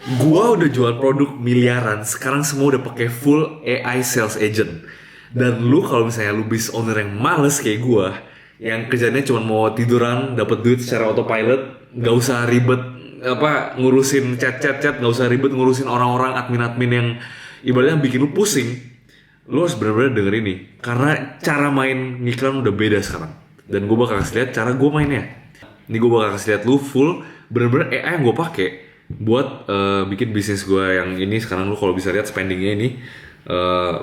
Gua udah jual produk miliaran, sekarang semua udah pakai full AI sales agent. Dan lu kalau misalnya lu business owner yang males kayak gua, yang kerjanya cuma mau tiduran, dapat duit secara autopilot, nggak usah ribet apa ngurusin chat, nggak usah ribet ngurusin orang-orang admin-admin yang ibaratnya bikin lu pusing. Lu harus bener-bener denger ini, karena cara main ngiklan udah beda sekarang. Dan gue bakal kasih lihat cara gue mainnya. Ini gue bakal kasih lihat lu full bener-bener AI yang gue pakai buat bikin bisnis gue yang ini. Sekarang lu kalau bisa lihat spendingnya ini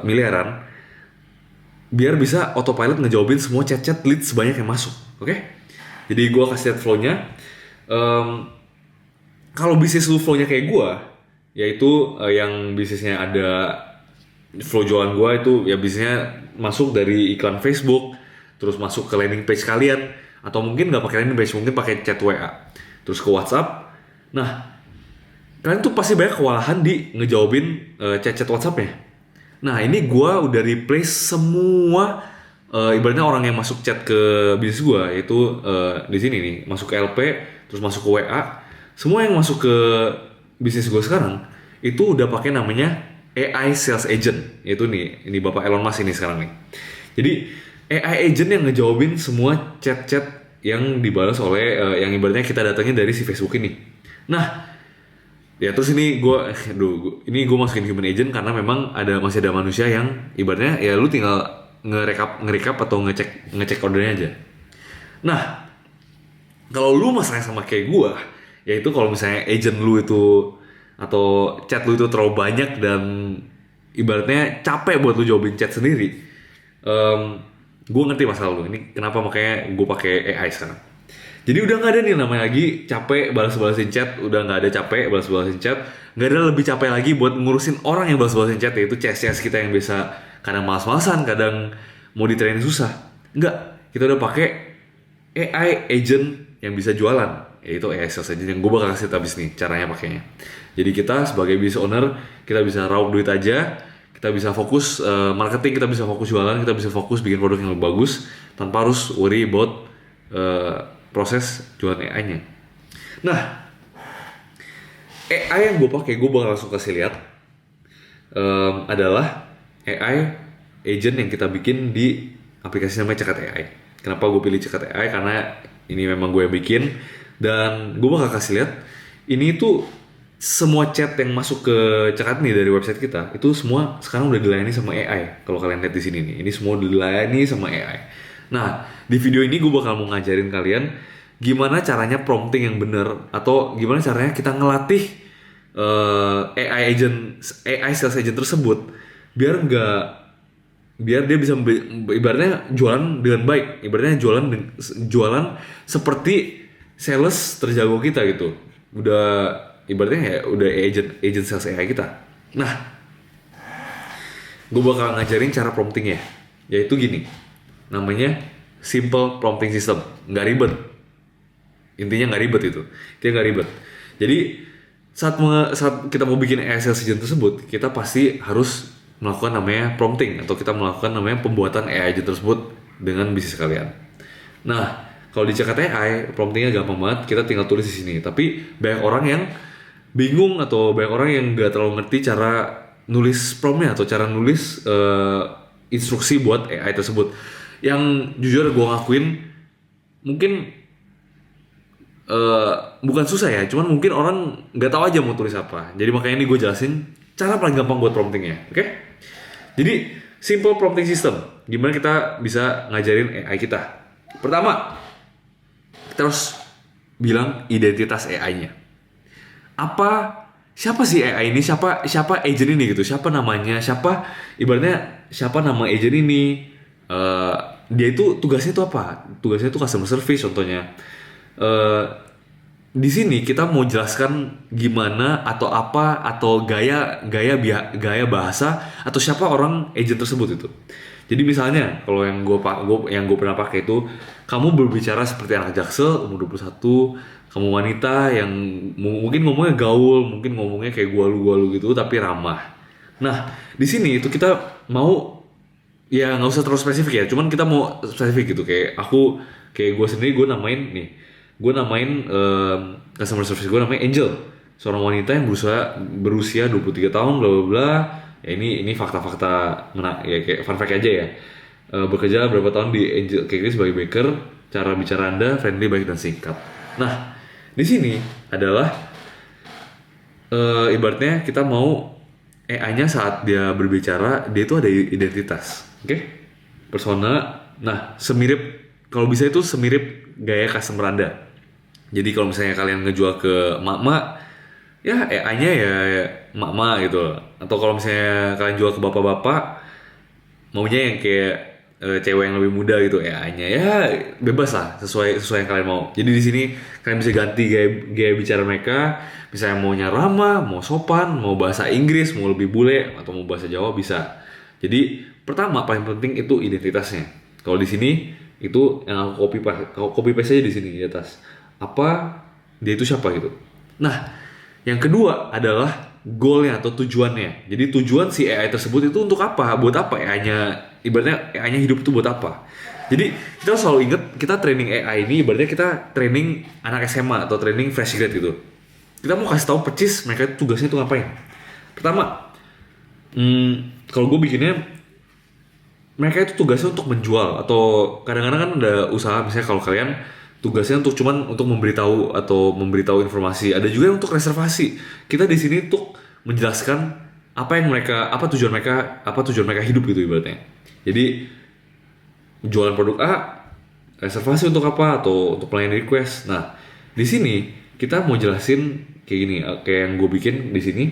miliaran, biar bisa autopilot ngejawabin semua chat-chat lead sebanyak yang masuk. Oke? Jadi gue kasih lihat flow-nya. Em, Kalau bisnis lu flow-nya kayak gue, yaitu yang bisnisnya ada flow jualan gue itu ya bisnisnya masuk dari iklan Facebook, terus masuk ke landing page kalian, atau mungkin nggak pakai landing page, mungkin pakai chat WA, terus ke WhatsApp. Nah, kalian tuh pasti banyak kewalahan di ngejawabin chat-chat WhatsApp-nya. Nah, ini gue udah replace semua ibaratnya orang yang masuk chat ke bisnis gue, yaitu di sini nih, masuk ke LP, terus masuk ke WA. Semua yang masuk ke bisnis gue sekarang itu udah pakai namanya AI sales agent. Yaitu nih, ini Bapak Elon Musk ini sekarang nih. Jadi AI agent yang ngejawabin semua chat-chat yang dibalas oleh yang ibaratnya kita datangin dari si Facebook ini. Nah, ya terus ini ini gue masukin human agent karena memang masih ada manusia yang ibaratnya ya lu tinggal ngerekap atau ngecek ordernya aja. Nah, kalau lu masalahnya sama kayak gue, yaitu kalau misalnya agent lu itu atau chat lu itu terlalu banyak dan ibaratnya capek buat lu jawabin chat sendiri, gue ngerti masalah lu. Ini kenapa makanya gue pakai AI sekarang. Jadi udah nggak ada nih namanya lagi capek balas-balasin chat, udah nggak ada capek balas-balasin chat, nggak ada lebih capek lagi buat ngurusin orang yang balas-balasin chat, yaitu CS kita yang bisa kadang malas-malasan, kadang mau di-training susah. Nggak, kita udah pakai AI agent yang bisa jualan, yaitu AI sales agent yang gue bakal kasih tabis nih caranya pakainya. Jadi kita sebagai business owner, kita bisa raup duit aja, kita bisa fokus marketing, kita bisa fokus jualan, kita bisa fokus bikin produk yang lebih bagus tanpa harus worry about proses jualan AI-nya. Nah, AI yang gue pakai, gue bakal langsung kasih lihat adalah AI agent yang kita bikin di aplikasi namanya Cekat AI. Kenapa gue pilih Cekat AI? Karena ini memang gue yang bikin, dan gue bakal kasih lihat ini tuh semua chat yang masuk ke Cekat nih dari website kita itu semua sekarang udah dilayani sama AI. Kalau kalian lihat di sini nih, ini semua udah dilayani sama AI. Nah, di video ini gue bakal mau ngajarin kalian gimana caranya prompting yang bener, atau gimana caranya kita ngelatih AI sales agent tersebut biar nggak biar dia bisa ibaratnya jualan dengan baik, ibaratnya jualan seperti sales terjago kita gitu. Udah ibaratnya ya udah agent sales AI kita. Nah, gue bakal ngajarin cara promptingnya, yaitu gini, namanya simple prompting system, nggak ribet. Intinya nggak ribet itu, dia nggak ribet. Jadi saat kita mau bikin AI sales agent tersebut, kita pasti harus melakukan namanya prompting, atau kita melakukan namanya pembuatan AI agent tersebut dengan bisnis kalian. Nah, kalau di Cekat AI, promptingnya gampang banget, kita tinggal tulis di sini. Tapi banyak orang yang bingung atau banyak orang yang nggak terlalu ngerti cara nulis promptnya atau cara nulis instruksi buat AI tersebut. Yang jujur gue ngakuin mungkin bukan susah ya, cuman mungkin orang nggak tahu aja mau tulis apa. Jadi makanya ini gue jelasin cara paling gampang buat promptingnya, oke? Jadi simple prompting system, gimana kita bisa ngajarin AI kita. Pertama, kita harus bilang identitas AI-nya. Siapa sih AI ini? Siapa agent ini gitu? Siapa namanya? Siapa nama agent ini? Eh, Dia itu tugasnya itu apa? Tugasnya itu customer service contohnya. eh, di sini kita mau jelaskan gimana atau apa atau gaya bahasa atau siapa orang agent tersebut itu. Jadi misalnya kalau yang gue pernah pakai itu, kamu berbicara seperti anak Jaksel umur 21, kamu wanita yang mungkin ngomongnya gaul, mungkin ngomongnya kayak gua lu gitu tapi ramah. Nah, di sini itu kita mau ya nggak usah terlalu spesifik ya, cuman kita mau spesifik gitu, kayak gue sendiri gue namain customer service gue namanya Angel. seorang wanita yang berusia 23 tahun bla bla bla. Ya ini fakta-fakta ya kayak fun fact aja ya. Bekerja berapa tahun di Angel Cake sebagai baker, cara bicara Anda friendly, baik dan singkat. Nah, di sini adalah ibaratnya kita mau AI-nya saat dia berbicara, dia itu ada identitas, oke? Persona. Nah, kalau bisa itu semirip gaya customer Anda. Jadi kalau misalnya kalian ngejual ke mak-mak, ya AI-nya ya mak-mak gitu. Atau kalau misalnya kalian jual ke bapak-bapak, maunya yang kayak cewek yang lebih muda gitu AI-nya, ya bebas lah, sesuai yang kalian mau. Jadi di sini kalian bisa ganti gaya bicara mereka, misalnya maunya ramah, mau sopan, mau bahasa Inggris, mau lebih bule atau mau bahasa Jawa bisa. Jadi pertama paling penting itu identitasnya. Kalau di sini itu yang aku copy paste aja di sini di atas. Apa dia itu siapa gitu. Nah, yang kedua adalah goalnya atau tujuannya. Jadi tujuan si AI tersebut itu untuk apa? Buat apa AI-nya? Ibaratnya AI-nya hidup itu buat apa? Jadi kita selalu ingat kita training AI ini ibaratnya kita training anak SMA atau training fresh grade gitu. Kita mau kasih tahu percis mereka itu tugasnya itu ngapain. Pertama, kalau gue bikinnya mereka itu tugasnya untuk menjual atau kadang-kadang kan ada usaha misalnya kalau kalian tugasnya untuk memberitahu informasi, ada juga yang untuk reservasi. Kita di sini untuk menjelaskan apa tujuan mereka hidup gitu ibaratnya. Jadi jualan produk A, reservasi untuk apa atau untuk melayani request. Nah, di sini kita mau jelasin kayak gini, kayak yang gue bikin di sini.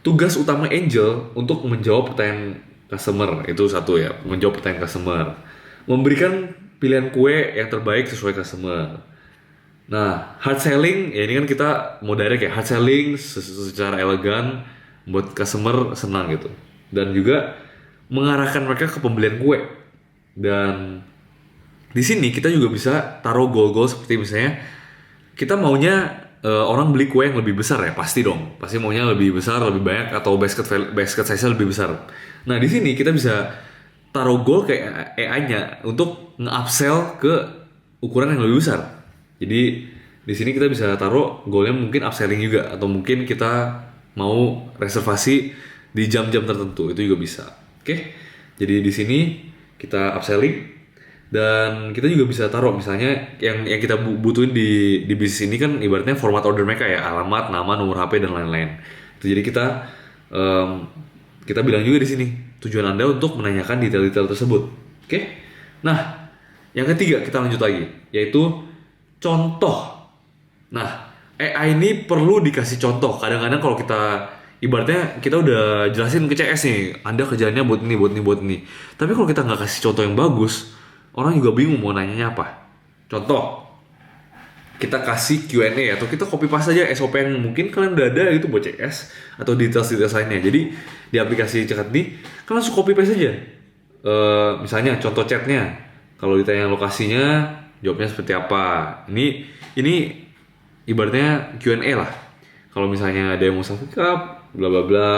Tugas utama Angel untuk menjawab pertanyaan customer itu satu ya, menjawab pertanyaan customer, memberikan pilihan kue yang terbaik sesuai customer. Nah, hard selling ya ini kan kita mau direct ya, hard selling secara elegan buat customer senang gitu. Dan juga mengarahkan mereka ke pembelian kue. Dan di sini kita juga bisa taruh goal-goal seperti misalnya kita maunya orang beli kue yang lebih besar ya, pasti dong. Pasti maunya lebih besar, lebih banyak atau basket size-nya lebih besar. Nah, di sini kita bisa taruh goal ke AI-nya untuk nge-upsell ke ukuran yang lebih besar. Jadi di sini kita bisa taruh goalnya mungkin upselling juga atau mungkin kita mau reservasi di jam-jam tertentu itu juga bisa. Oke. Jadi di sini kita upselling dan kita juga bisa taruh misalnya yang kita butuhin di bisnis ini kan ibaratnya format order mereka ya, alamat, nama, nomor HP dan lain-lain. Itu jadi kita bilang juga di sini tujuan Anda untuk menanyakan detail-detail tersebut. Oke? Nah, yang ketiga kita lanjut lagi, yaitu contoh. Nah, AI ini perlu dikasih contoh. Kadang-kadang kalau kita ibaratnya kita udah jelasin ke CS nih, Anda kerjanya buat ini, buat ini, buat ini. Tapi kalau kita nggak kasih contoh yang bagus, orang juga bingung mau nanyanya apa. Contoh, kita kasih Q&A atau kita copy paste aja SOP yang mungkin kalian udah ada itu buat CS atau detail-detail lainnya. Jadi di aplikasi Cekat ini kalian langsung copy paste aja. Misalnya contoh chatnya, kalau ditanya lokasinya, jawabnya seperti apa. Ini ibaratnya Q&A lah. Kalau misalnya ada yang mau self pick up, bla bla bla.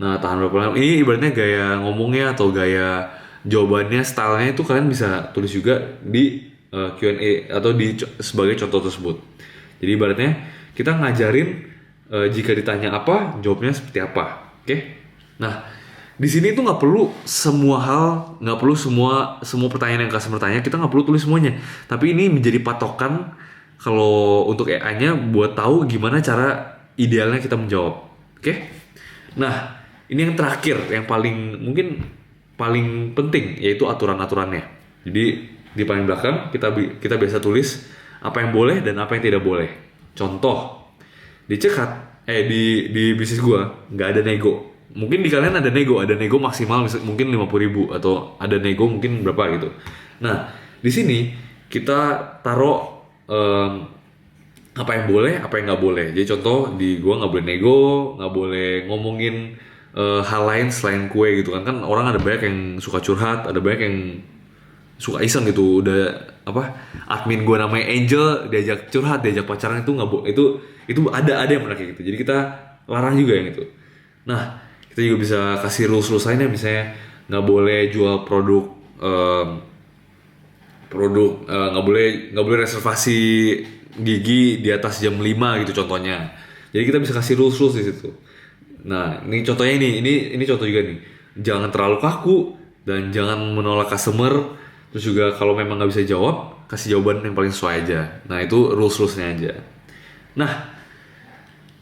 Nah, tahan berapa lama? Ini ibaratnya gaya ngomongnya atau gaya jawabannya, stylenya itu kalian bisa tulis juga di Q&A atau sebagai contoh tersebut. Jadi ibaratnya kita ngajarin jika ditanya apa, jawabnya seperti apa. Oke? Nah, di sini tuh nggak perlu semua pertanyaan yang customer tanya kita nggak perlu tulis semuanya. Tapi ini menjadi patokan kalau untuk AI-nya buat tahu gimana cara idealnya kita menjawab. Oke? Nah, ini yang terakhir, yang paling penting yaitu aturan-aturannya. Jadi di paling belakang kita biasa tulis apa yang boleh dan apa yang tidak boleh. Contoh di di bisnis gua nggak ada nego. Mungkin di kalian ada nego maksimal mungkin 50.000 atau ada nego mungkin berapa gitu. Nah di sini kita taruh apa yang boleh, apa yang nggak boleh. Jadi contoh di gua nggak boleh nego, nggak boleh ngomongin hal lain selain kue gitu kan orang ada banyak yang suka curhat, ada banyak yang suka iseng gitu, udah admin gue namanya Angel diajak curhat, diajak pacaran itu nggak itu ada yang pernah kayak gitu, jadi kita larang juga yang itu. Nah kita juga bisa kasih rules lainnya, misalnya nggak boleh jual nggak boleh reservasi gigi di atas jam 5 gitu contohnya. Jadi kita bisa kasih rules di situ. Nah, ini contohnya ini contoh juga nih. Jangan terlalu kaku dan jangan menolak customer. Terus juga kalau memang nggak bisa jawab, kasih jawaban yang paling sesuai aja. Nah, itu rules-rulesnya aja. Nah,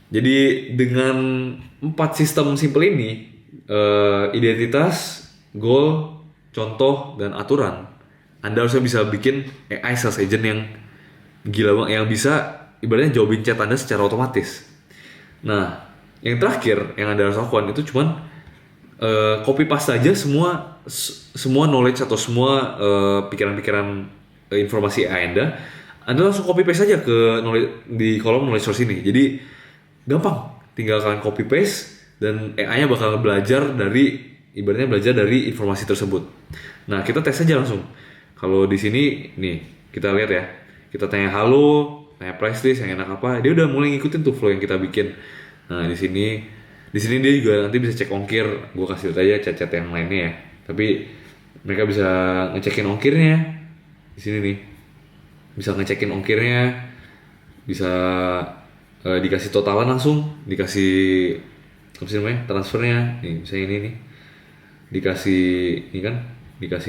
jadi dengan 4 sistem simple ini, identitas, goal, contoh, dan aturan, Anda harusnya bisa bikin AI sales agent yang gila banget, yang bisa ibaratnya jawabin chat Anda secara otomatis. Nah, yang terakhir yang Anda harus lakukan itu cuman copy paste aja semua knowledge atau semua pikiran-pikiran informasi AI Anda langsung copy paste aja ke di kolom knowledge source ini. Jadi gampang, tinggal kalian copy paste dan AI-nya bakal ibaratnya belajar dari informasi tersebut. Nah, kita tes aja langsung. Kalau di sini nih, kita lihat ya. Kita tanya halo, tanya price list yang enak apa, dia udah mulai ngikutin tuh flow yang kita bikin. Nah, di sini dia juga nanti bisa cek ongkir. Gue kasih lihat aja chat-chat yang lainnya ya. Tapi mereka bisa ngecekin ongkirnya di sini nih. Bisa ngecekin ongkirnya, bisa dikasih totalan langsung, dikasih apa sih namanya, transfernya nih, misalnya ini nih, dikasih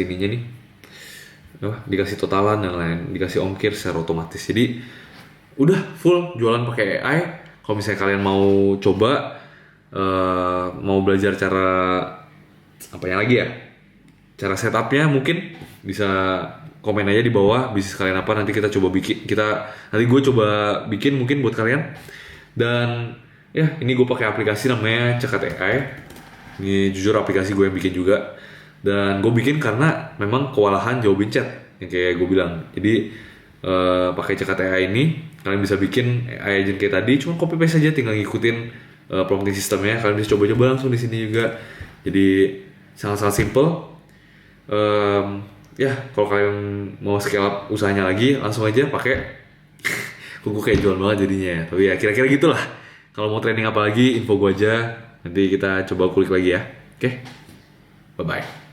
ininya nih, dikasih totalan dan lain, dikasih ongkir secara otomatis. Jadi udah full jualan pakai AI. Kalau misalnya kalian mau coba, mau belajar cara apa yang lagi ya, cara setupnya, mungkin bisa komen aja di bawah bisnis kalian apa, nanti kita coba bikin, nanti gue coba bikin mungkin buat kalian. Dan ya, ini gue pakai aplikasi namanya Cekat AI. Ini jujur aplikasi gue yang bikin juga, dan gue bikin karena memang kewalahan jawabin chat yang kayak gue bilang. Jadi pakai Cekat AI ini kalian bisa bikin AI agent kayak tadi, cuma copy paste aja, tinggal ngikutin prompting sistemnya. Kalian bisa coba-coba langsung di sini juga. Jadi sangat-sangat simple. Ya, kalau kalian mau scale up usahanya lagi, langsung aja pakai. Kok gue kayak jual banget jadinya ya. Tapi ya kira-kira gitulah. Kalau mau training apa lagi, info gue aja. Nanti kita coba kulik lagi ya. Oke? Bye-bye.